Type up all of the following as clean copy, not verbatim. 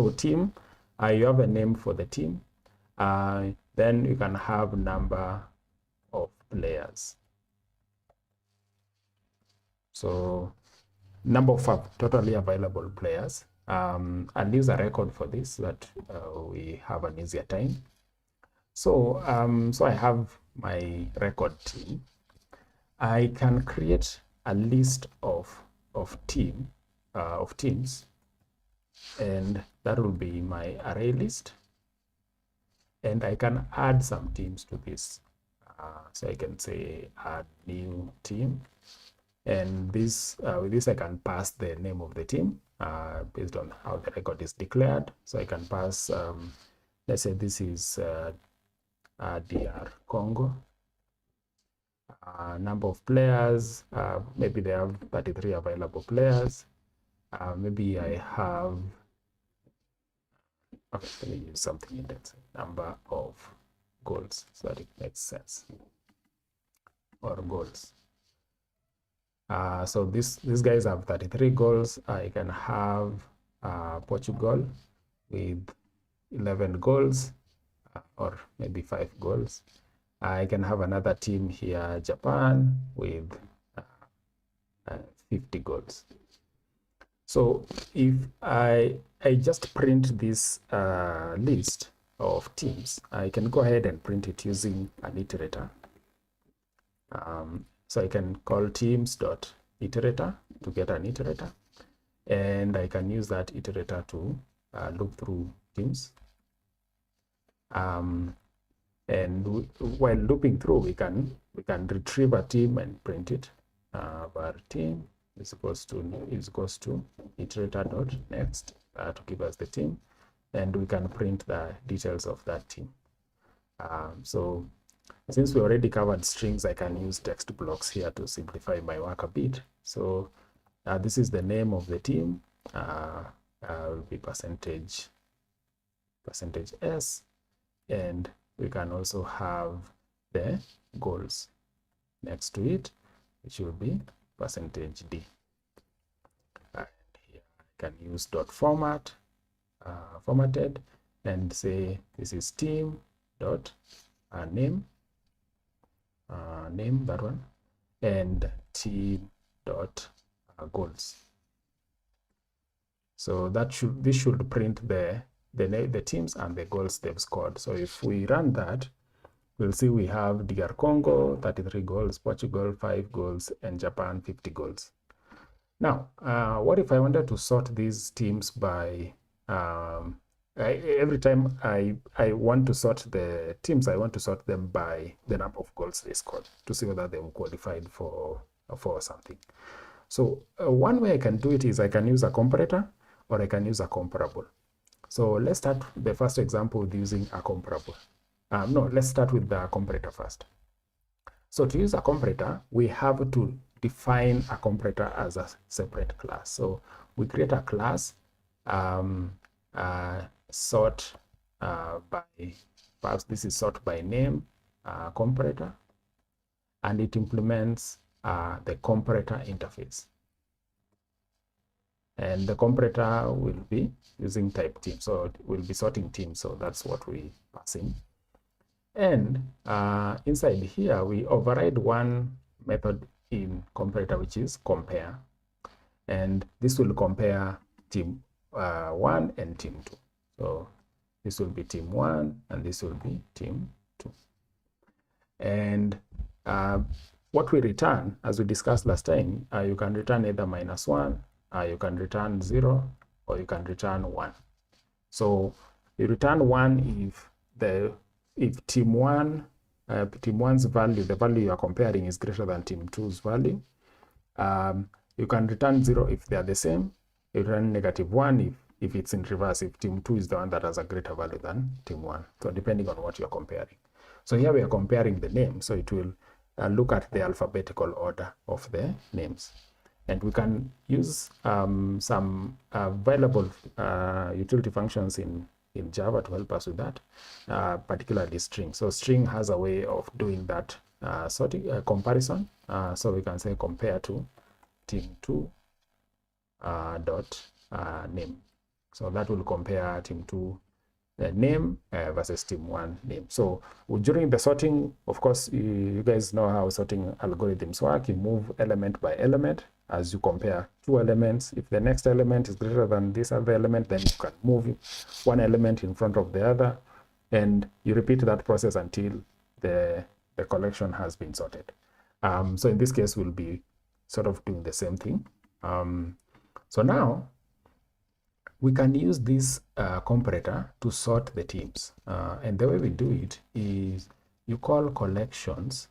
team, you have a name for the team. Then you can have number of players. So number of totally available players. I'll use a record for this so that we have an easier time. So, so I have my record team. I can create a list of teams, and that will be my array list. And I can add some teams to this. So I can say add new team, and this with this I can pass the name of the team based on how the record is declared. So I can pass, let's say this is DR Congo. Number of players, maybe they have 33 available players. Maybe I have, okay, let me use something in that, number of goals so that it makes sense, or goals. So these guys have 33 goals. I can have Portugal with 11 goals, or maybe 5 goals. I can have another team here, Japan, with 50 goals. So if I just print this list of teams, I can go ahead and print it using an iterator. So I can call teams.iterator to get an iterator, and I can use that iterator to loop through teams. And while looping through, we can retrieve a team and print it. Var team is equals to iterator.next to give us the team, and we can print the details of that team. So since we already covered strings, I can use text blocks here to simplify my work a bit. So this is the name of the team. Will be percentage %s, and we can also have the goals next to it, which will be %d. And here I can use .format, formatted, and say this is team dot name, name, that one, and team dot goals. So that this should print the teams and the goals they've scored. So if we run that, we'll see we have DR Congo 33 goals, Portugal 5 goals, and Japan 50 goals. Now, what if I wanted to sort these teams by every time I want to sort the teams, I want to sort them by the number of goals they scored to see whether they were qualified for something. So one way I can do it is I can use a comparator, or I can use a comparable. So let's start the first example with using a comparable. No, let's start with the comparator first. So to use a comparator, we have to define a comparator as a separate class. So we create a class, sort by, perhaps this is sort by name, comparator, and it implements the comparator interface. And the comparator will be using type team, so it will be sorting team. So that's what we pass in. And inside here, we override one method in comparator, which is compare. And this will compare team 1 and team 2. So this will be team 1, and this will be team 2. And what we return, as we discussed last time, you can return either -1, you can return 0, or you can return 1. So you return 1 if team 1's value, the value you are comparing, is greater than team 2's value. You can return 0 if they are the same. You return -1 if it's in reverse, if team 2 is the one that has a greater value than team 1. So depending on what you're comparing. So here we are comparing the name, so it will look at the alphabetical order of the names. And we can use some available utility functions in Java to help us with that, particularly string. So string has a way of doing that sorting comparison. So we can say compare to team 2 dot name. So that will compare team 2 name versus team 1 name. So during the sorting, of course, you guys know how sorting algorithms work. You move element by element as you compare two elements. If the next element is greater than this other element, then you can move one element in front of the other, and you repeat that process until the collection has been sorted. So in this case, we'll be sort of doing the same thing. So now we can use this comparator to sort the teams. And the way we do it is you call collections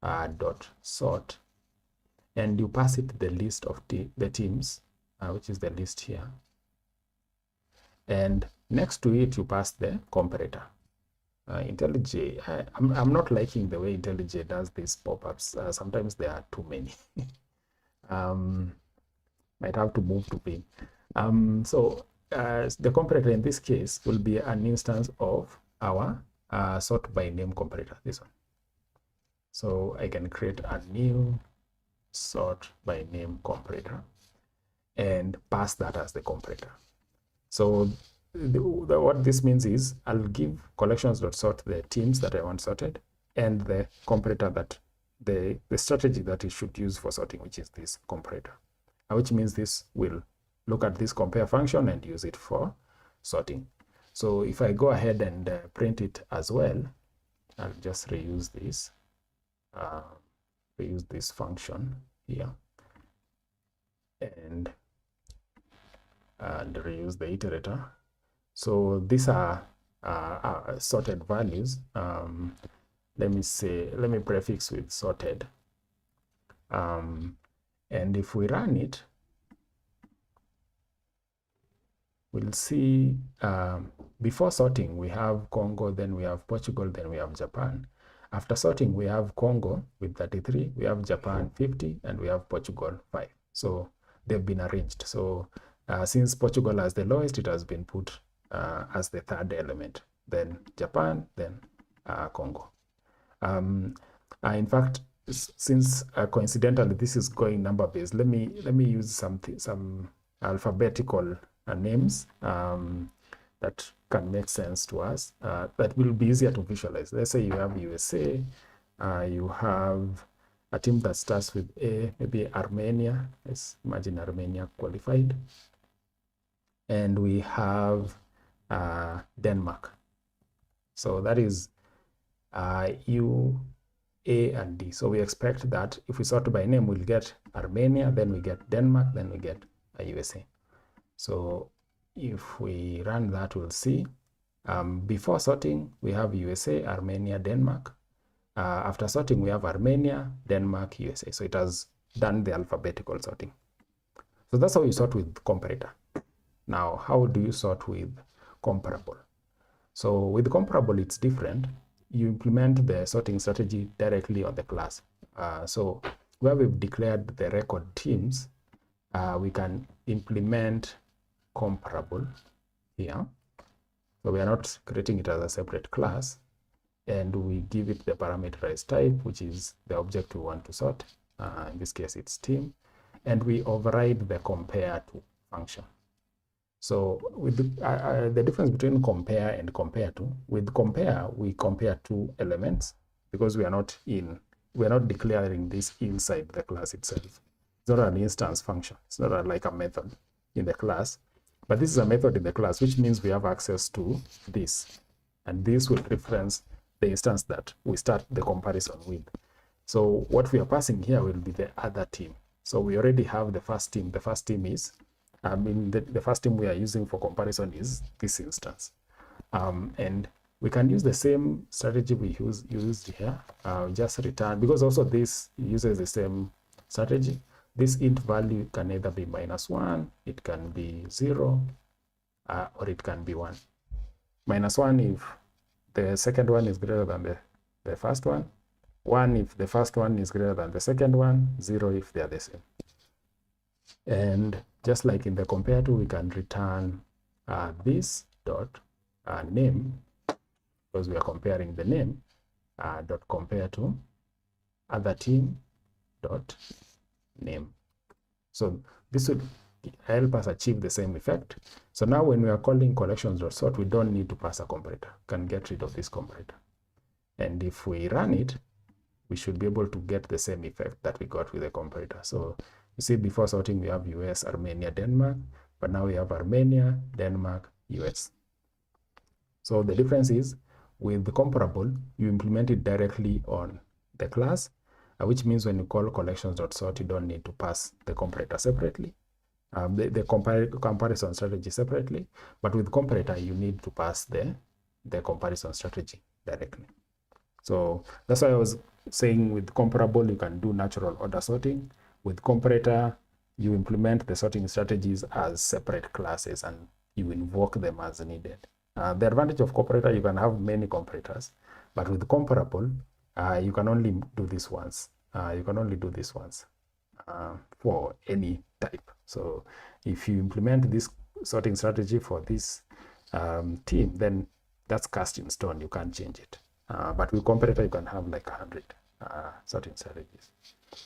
dot sort, and you pass it the list of the teams, which is the list here. And next to it, you pass the comparator. IntelliJ, I'm not liking the way IntelliJ does these pop-ups. Sometimes there are too many. Might have to move to bin. So the comparator in this case will be an instance of our sort by name comparator, this one. So I can create a new sort by name comparator and pass that as the comparator. So what this means is I'll give collections.sort the teams that I want sorted, and the comparator that the strategy that it should use for sorting, which is this comparator, which means this will look at this compare function and use it for sorting. So if I go ahead and print it as well, I'll just reuse this function here and reuse the iterator. So these are sorted values. Let me prefix with sorted. And if we run it, we'll see before sorting, we have Congo, then we have Portugal, then we have Japan. After sorting, we have Congo with 33, we have Japan 50, and we have Portugal 5. So they've been arranged. So since Portugal has the lowest, it has been put as the third element, then Japan, then Congo. In fact, since coincidentally this is going number based, let me use some alphabetical names that can make sense to us, that will be easier to visualize. Let's say you have USA, you have a team that starts with A, maybe Armenia. Let's imagine Armenia qualified. And we have Denmark. So that is U, A, and D. So we expect that if we sort by name, we'll get Armenia, then we get Denmark, then we get USA. So if we run that, we'll see before sorting, we have USA, Armenia, Denmark. After sorting, we have Armenia, Denmark, USA. So it has done the alphabetical sorting. So that's how you sort with comparator. Now, how do you sort with comparable? So with comparable, it's different. You implement the sorting strategy directly on the class. So where we've declared the record teams, we can implement comparable here. So we are not creating it as a separate class, and we give it the parameterized type, which is the object we want to sort. In this case, it's team, and we override the compareTo function. So with the difference between compare and compareTo, with compare, we compare two elements because we are not declaring this inside the class itself. It's not an instance function. It's not like a method in the class, but this is a method in the class, which means we have access to this, and this will reference the instance that we start the comparison with. So what we are passing here will be the other team. So we already have the first team. The first team is, the first team we are using for comparison is this instance. And we can use the same strategy we used here. Just return, because also this uses the same strategy. This int value can either be -1, it can be 0, or it can be 1. -1 if the second one is greater than the first one, 1 if the first one is greater than the second one, 0 if they are the same. And just like in the compareTo, we can return this dot name, because we are comparing the name, dot compareTo other team dot name. So this would help us achieve the same effect. So now when we are calling collections.sort, we don't need to pass a comparator. Can get rid of this comparator. And if we run it, we should be able to get the same effect that we got with the comparator. So you see, before sorting, we have US, Armenia, Denmark, but now we have Armenia, Denmark, US. So the difference is, with the comparable, you implement it directly on the class, which means when you call collections.sort, you don't need to pass the comparator separately, the comparison strategy separately, but with comparator, you need to pass the comparison strategy directly. So that's why I was saying with comparable, you can do natural order sorting. With comparator, you implement the sorting strategies as separate classes and you invoke them as needed. The advantage of comparator, you can have many comparators, but with comparable, you can only do this once. You can only do this once for any type. So if you implement this sorting strategy for this team, then that's cast in stone. You can't change it. But with comparator, you can have like 100 sorting strategies.